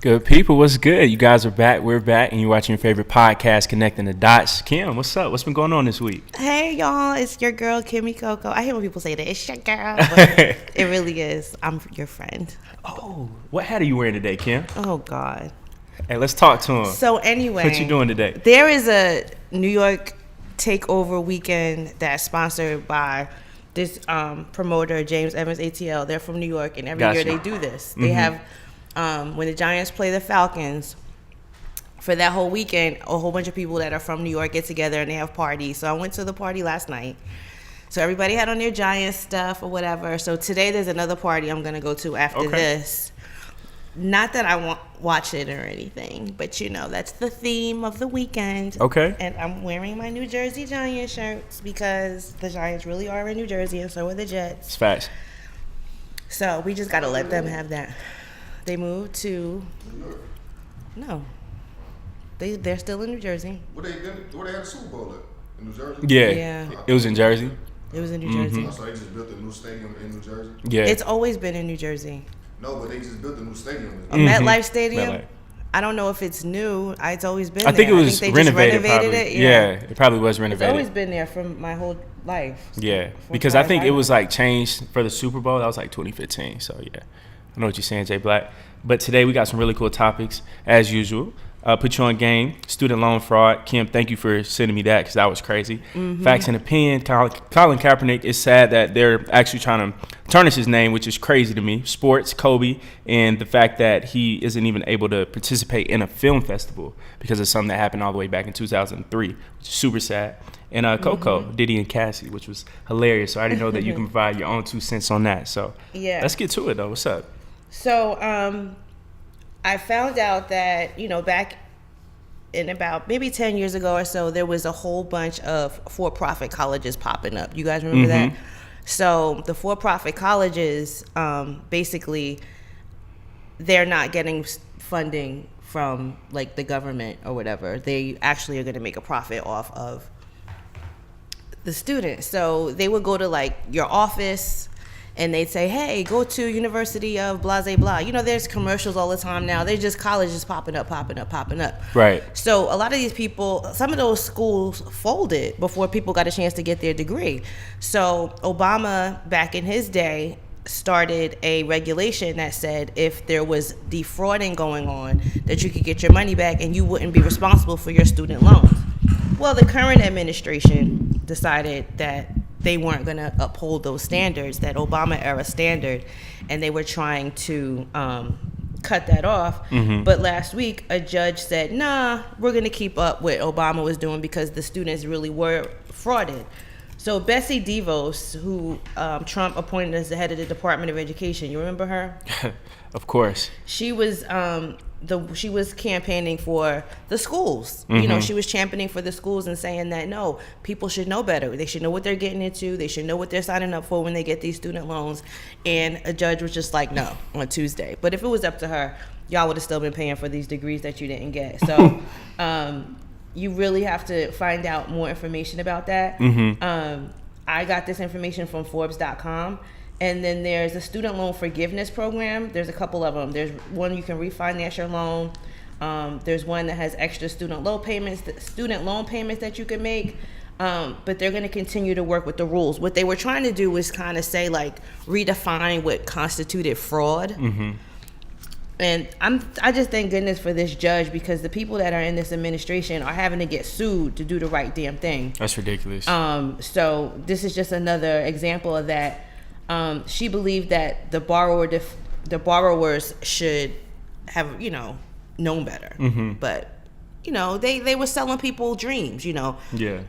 Good people, what's good? You guys are back. We're back, and you're watching your favorite podcast, Connecting the Dots. Kim, what's up? What's been going on this week? Hey, y'all. It's your girl, Kimmy Coco. I hate when people say that. It's your girl, but it really is. I'm your friend. Oh, what hat are you wearing today, Kim? Oh, God. Hey, let's talk to him. So, anyway. What you doing today? There is a New York takeover weekend that's sponsored by this promoter, James Evans ATL. They're from New York, and every year they do this. They have... when the Giants play the Falcons, for that whole weekend, a whole bunch of people that are from New York get together and they have parties. So I went to the party last night. So everybody had on their Giants stuff or whatever. So today there's another party I'm going to go to after this. Not that I won't watch it or anything, but that's the theme of the weekend. Okay. And I'm wearing my New Jersey Giants shirts because the Giants really are in New Jersey and so are the Jets. It's facts. So we just got to let them have that. They moved to no. They're still in New Jersey. Where they had a Super Bowl at? In New Jersey? Yeah. It was in Jersey. It was in New Jersey. So they just built a new stadium in New Jersey? Yeah. It's always been in New Jersey. No, but they just built a new stadium. MetLife Stadium? MetLife. I don't know if it's new. It's always been I think there. it was they renovated. Just renovated probably. it. Yeah, it probably was renovated. It's always been there from my whole life. Yeah, because I think it was like changed for the Super Bowl. That was like 2015. So yeah, I know what you're saying, Jay Black. But today we got some really cool topics as usual. Put you on game. Student loan fraud. Kim, thank you for sending me that because that was crazy. Facts and opinion. Colin Kaepernick. It's sad that they're actually trying to tarnish his name, which is crazy to me. Sports, Kobe, and the fact that he isn't even able to participate in a film festival because of something that happened all the way back in 2003, which is super sad. And Coco, Diddy and Cassie, which was hilarious. So I didn't know that you can provide your own 2 cents on that. So yeah, let's get to it though. What's up? So I found out that, back in about maybe 10 years ago or so, there was a whole bunch of for-profit colleges popping up. You guys remember that? So the for-profit colleges, basically, they're not getting funding from like the government or whatever. They actually are going to make a profit off of the students. So they would go to like your office and they'd say, hey, go to University of blah, blah, blah. There's commercials all the time now. They're just colleges popping up. Right. So a lot of these people, some of those schools folded before people got a chance to get their degree. So Obama, back in his day, started a regulation that said if there was defrauding going on, that you could get your money back and you wouldn't be responsible for your student loans. Well, the current administration decided that they weren't going to uphold those standards, that Obama era standard, and they were trying to cut that off. But last week, a judge said, nah, we're going to keep up what Obama was doing because the students really were frauded. So Betsy DeVos, who Trump appointed as the head of the Department of Education, you remember her? Of course. She was she was campaigning for the schools. She was championing for the schools and saying that no, people should know better. They should know what they're getting into. They should know what they're signing up for when they get these student loans. And a judge was just like, no, on Tuesday. But if it was up to her, y'all would have still been paying for these degrees that you didn't get. So you really have to find out more information about that. I got this information from Forbes.com. And then there's a student loan forgiveness program. There's a couple of them. There's one you can refinance your loan. There's one that has extra student loan payments that you can make. But they're going to continue to work with the rules. What they were trying to do was kind of say, like, redefine what constituted fraud. And I just thank goodness for this judge because the people that are in this administration are having to get sued to do the right damn thing. That's ridiculous. So this is just another example of that. She believed that the borrowers should have, known better. But, they were selling people dreams, Yeah.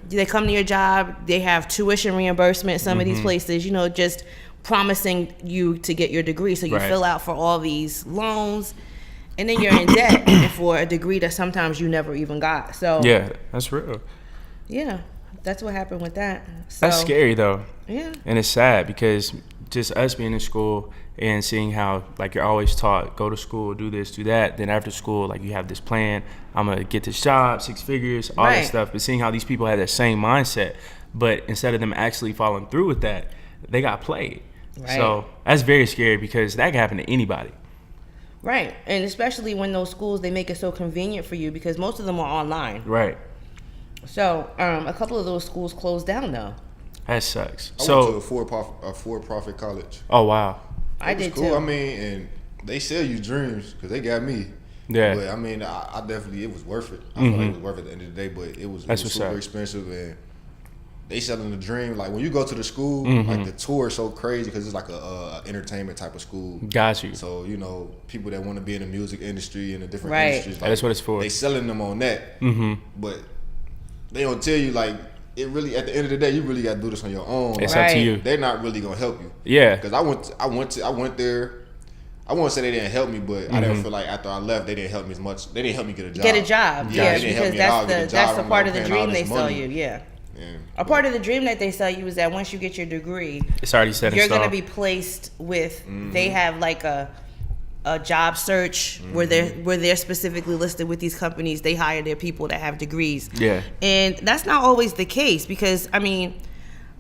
They come to your job, they have tuition reimbursement, some of these places, just promising you to get your degree. So you fill out for all these loans and then you're in debt for a degree that sometimes you never even got. So yeah, that's real. Yeah, that's what happened with that. So, that's scary though. Yeah. And it's sad because just us being in school and seeing how, like, you're always taught, go to school, do this, do that. Then after school, like, you have this plan. I'm going to get this job, 6 figures, all that stuff. But seeing how these people had that same mindset, but instead of them actually following through with that, they got played. Right. So that's very scary because that can happen to anybody. Right. And especially when those schools, they make it so convenient for you because most of them are online. Right. So a couple of those schools closed down though. That sucks. I went So, to a for-profit college. oh wow. I It was did cool. too. I mean, and they sell you dreams because they got me. Yeah. But I mean, I definitely, it was worth it. I feel like it was worth it at the end of the day, but it was That's what's super up. expensive, and they selling the dream. Like when you go to the school, Mm-hmm. like the tour is so crazy because it's like a entertainment type of school. Got you. So people that want to be in the music industry and the different Right. industries, like, That's what it's for. They selling them on that, but they don't tell you like it really. At the end of the day, you really got to do this on your own. It's Like, up to Right. you. they're not really gonna help you. Yeah. Because I went there. I won't say they didn't help me, but I didn't feel like after I left, they didn't help me as much. They didn't help me get a job. Get a job. Yeah, they didn't help because me at all that's get a the that's job. the I'm part like, of the paying all dream they this sell money. you. Yeah. And, A part of the dream that they sell you is that once you get your degree, It's already set in you're stone. going to be placed with. They have like a job search where they're specifically listed with these companies. They hire their people that have degrees. Yeah. And that's not always the case because I mean,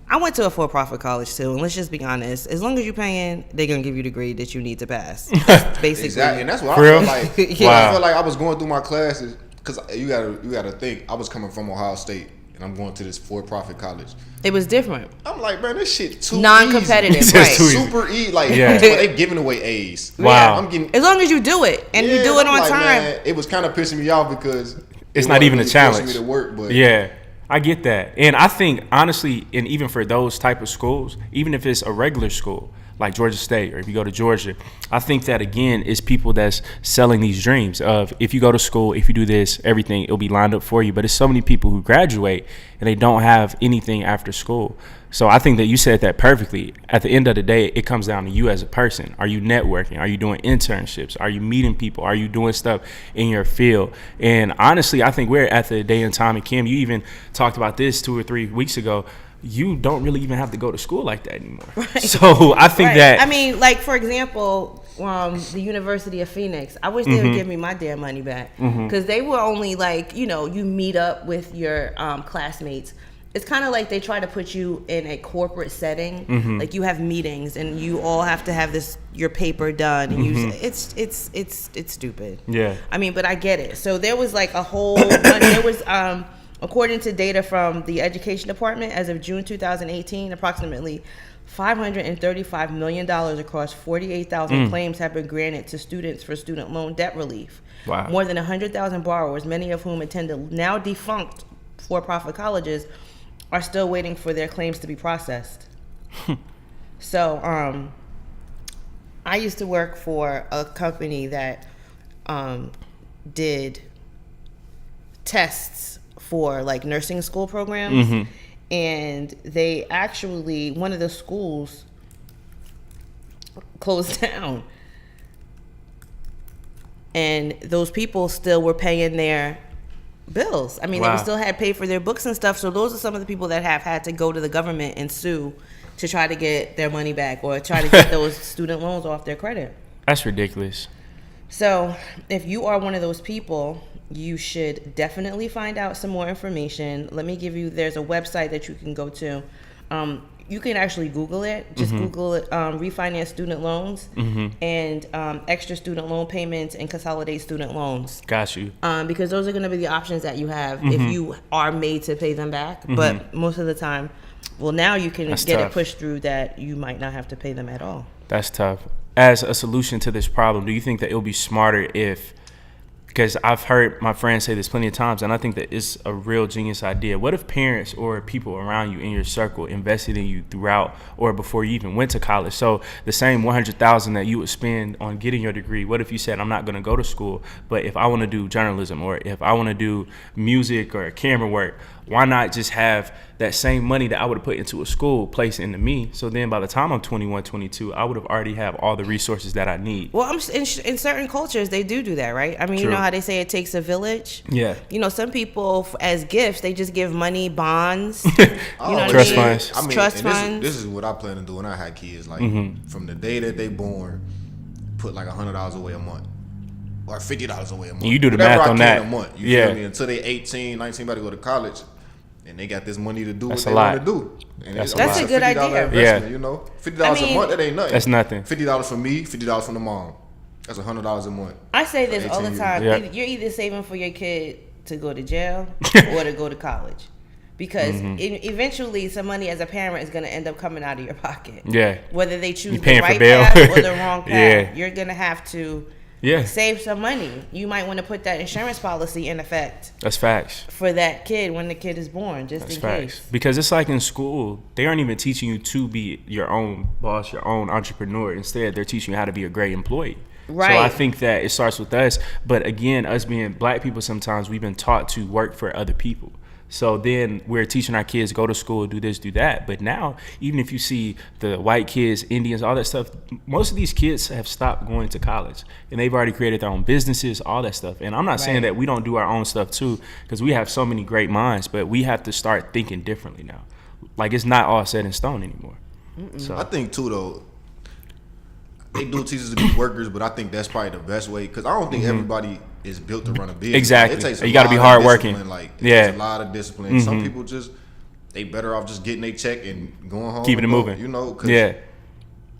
I went to a for-profit college too, and let's just be honest. As long as you're paying, they're gonna give you the grade that you need to pass. That's basically. exactly, and that's what For I real? felt like. Yeah. I felt like I was going through my classes because you gotta think I was coming from Ohio State and I'm going to this for-profit college. It was different. I'm like, man, this shit too Non-competitive, easy. right. Too easy. Super easy. Like, Yeah. they giving away A's. Wow. I'm getting. As long as you do it and you Yeah, do it I'm on like, time. man, it was kind of pissing me off because It's it not wasn't even a really challenge. forcing me to work, but Yeah, I get that. And I think, honestly, and even for those type of schools, even if it's a regular school, like Georgia State, or if you go to Georgia, I think that, again, is people that's selling these dreams of if you go to school, if you do this, everything, it'll be lined up for you. But it's so many people who graduate and they don't have anything after school. So I think that you said that perfectly. At the end of the day, it comes down to you as a person. Are you networking? Are you doing internships? Are you meeting people? Are you doing stuff in your field? And honestly, I think we're at the day and time. And Kim, you even talked about this 2 or 3 weeks ago. You don't really even have to go to school like that anymore. Right. So I think Right. that I mean, like for example, the University of Phoenix. I wish they would give me my damn money back because they were only like, you meet up with your classmates. It's kind of like they try to put you in a corporate setting. Like you have meetings and you all have to have your paper done. And it's stupid. Yeah. I mean, but I get it. So there was like a whole bunch. There was according to data from the Education Department, as of June 2018, approximately $535 million across 48,000 claims have been granted to students for student loan debt relief. Wow. More than 100,000 borrowers, many of whom attended now defunct for-profit colleges, are still waiting for their claims to be processed. So, I used to work for a company that did tests for like nursing school programs, and they actually, one of the schools closed down, and those people still were paying their bills. I mean, Wow. they still had paid for their books and stuff. So those are some of the people that have had to go to the government and sue to try to get their money back or try to get those student loans off their credit. that's ridiculous. So if you are one of those people, you should definitely find out some more information. Let me give you, there's a website that you can go to. You can actually Google it. Just Google it, refinance student loans and extra student loan payments and consolidate student loans. Got you. Because those are going to be the options that you have if you are made to pay them back. But most of the time, well, now you can That's get tough. it pushed through that you might not have to pay them at all. That's tough. As a solution to this problem, do you think that it would be smarter if, because I've heard my friends say this plenty of times, and I think that it's a real genius idea. What if parents or people around you in your circle invested in you throughout or before you even went to college? So the same $100,000 that you would spend on getting your degree, what if you said, I'm not going to go to school, but if I want to do journalism or if I want to do music or camera work, why not just have that same money that I would have put into a school placed into me? So then by the time I'm 21, 22, I would have already have all the resources that I need. Well, in certain cultures, they do that, right? I mean, True. you know how they say it takes a village? Yeah. You know, some people, as gifts, they just give money, bonds. You know what Trust I mean? funds. I mean, Trust and funds. This is what I plan to do when I had kids. Like from the day that they born, put like $100 away a month. Or $50 away a month. You do the Whatever math I on can that. A month. You Yeah. feel me? Until they 18, 19, about to go to college, and they got this money to do That's what a they lot. want to do. And That's it's a good $50 idea. investment, Yeah. you know, $50 I mean, a month. That ain't nothing. That's nothing. $50 from me, $50 from the mom. That's $100 a month. I say this all the 18 time. Yeah. You're either saving for your kid to go to jail or to go to college. Because eventually some money as a parent is going to end up coming out of your pocket. Yeah. Whether they choose You the paying for right bail. path or the wrong path. Yeah. You're going to have to Yeah. save some money. You might want to put that insurance policy in effect That's facts. for that kid when the kid is born, just That's in facts. case. Because it's like in school, they aren't even teaching you to be your own boss, your own entrepreneur. Instead, they're teaching you how to be a great employee. Right. So I think that it starts with us. But again, us being black people, sometimes we've been taught to work for other people. So then we're teaching our kids, go to school, do this, do that. But now, even if you see the white kids, Indians, all that stuff, most of these kids have stopped going to college. And they've already created their own businesses, all that stuff. And I'm not saying Right. that we don't do our own stuff too, because we have so many great minds. But we have to start thinking differently now. Like, it's not all set in stone anymore. So I think too though, they do teach us to be workers, but I think that's probably the best way because I don't think everybody is built to run a business. Exactly. It takes a You gotta be lot of hardworking. discipline, Like, it Yeah. takes a lot of discipline. Some people just they better off just getting their check and going home, Keeping and it go, moving. You know, 'cause yeah.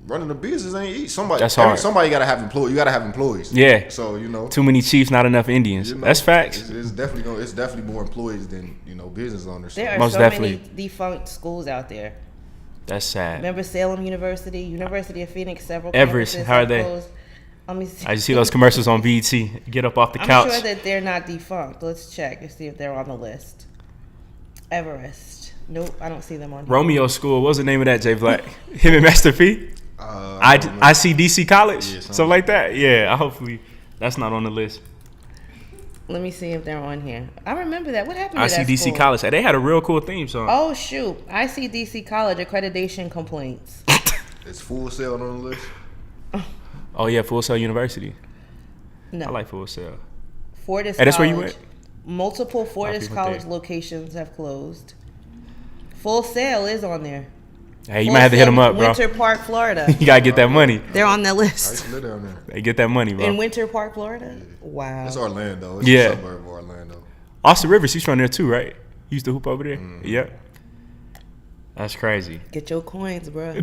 running a business ain't easy. Somebody, That's hard. Somebody gotta have employees. You gotta have employees. Yeah. So you know, Too many chiefs, not enough Indians. you know, That's facts. It's definitely more employees than business owners. There are Most so definitely. many defunct schools out there. That's sad. Remember Salem University, University of Phoenix, several Everest, campuses how are have they? closed. Let me see. I just see those commercials on BET. Get up off the I'm couch. sure that they're not defunct. Let's check and see if they're on the list. Everest. Nope, I don't see them on here. Romeo School. What was the name of that, Jay Black? Him and Master P? I don't know. ICDC College? Yeah, something like that? Yeah, hopefully that's not on the list. Let me see if they're on here. I remember that. What happened to that ICDC school? College. Hey, they had a real cool theme song. Oh, shoot. ICDC College accreditation complaints. It's Full Sail on the list. Oh, yeah, Full Sail University. No. I like Full Sail. Fortis Hey, that's where College. you went? Multiple Fortis people College there. locations have closed. Full Sail is on there. Hey, you Full might have to hit Sail, them up, bro. Winter Park, Florida. You got to get that money. They're on that I list. used to live down there. Hey, get that money, bro. In Winter Park, Florida? Wow. It's Orlando. It's Yeah. a suburb of Orlando. Austin Rivers, he's from there too, right? He used to hoop over there? Mm-hmm. Yep. That's crazy. Get your coins, bro.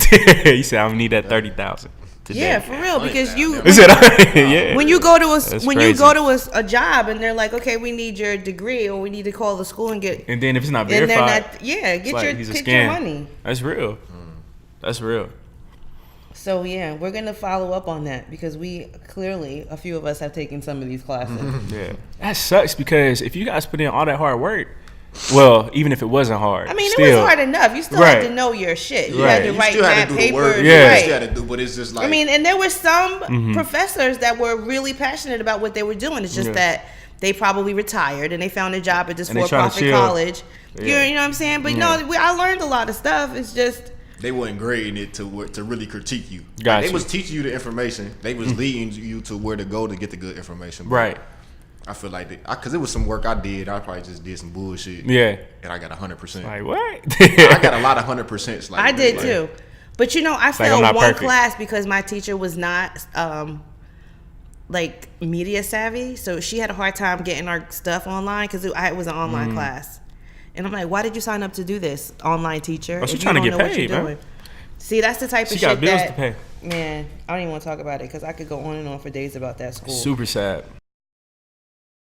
He said, I'm going to need that 30,000 today. Yeah, for real. Because you, Is it? Yeah. when you go to That's you crazy. go to a job and they're like, okay, we need your degree or we need to call the school and get, And then if it's not and they're verified, not, yeah, it's get like your he's a get scam. your money. That's real. That's real. So yeah, we're gonna follow up on that because we clearly a few of us have taken some of these classes. Yeah. That sucks because if you guys put in all that hard work, well, even if it wasn't hard, I mean, still, it was hard enough. You still Right. had to know your shit. You Right. had to You write still had mad to do the work. papers. Yeah. You Right. still had to do, but it's just like I mean, and there were some Mm-hmm. professors that were really passionate about what they were doing. It's just Yeah. that they probably retired and they found a job at this And they tryna for-profit chill. college. Yeah. You know what I'm saying? But Yeah. no, I learned a lot of stuff. It's just they wasn't grading it to really critique you. Got Like, they you. was teaching you the information. They was leading you to where to go to get the good information. But Right. I feel like because it was some work I did. I probably just did some bullshit. Yeah. And I got 100%. Like, what? I got a lot of 100%. Like I did like, too. But you know, I like failed I'm not one perfect. class because my teacher was not like media savvy. So she had a hard time getting our stuff online because it was an online Mm. class. And I'm like, why did you sign up to do this, online teacher? Oh, she if you trying to don't get know what paid, you're man. doing? See, that's the type She of got shit bills that, to pay. man, I don't even want to talk about it because I could go on and on for days about that school. Super sad.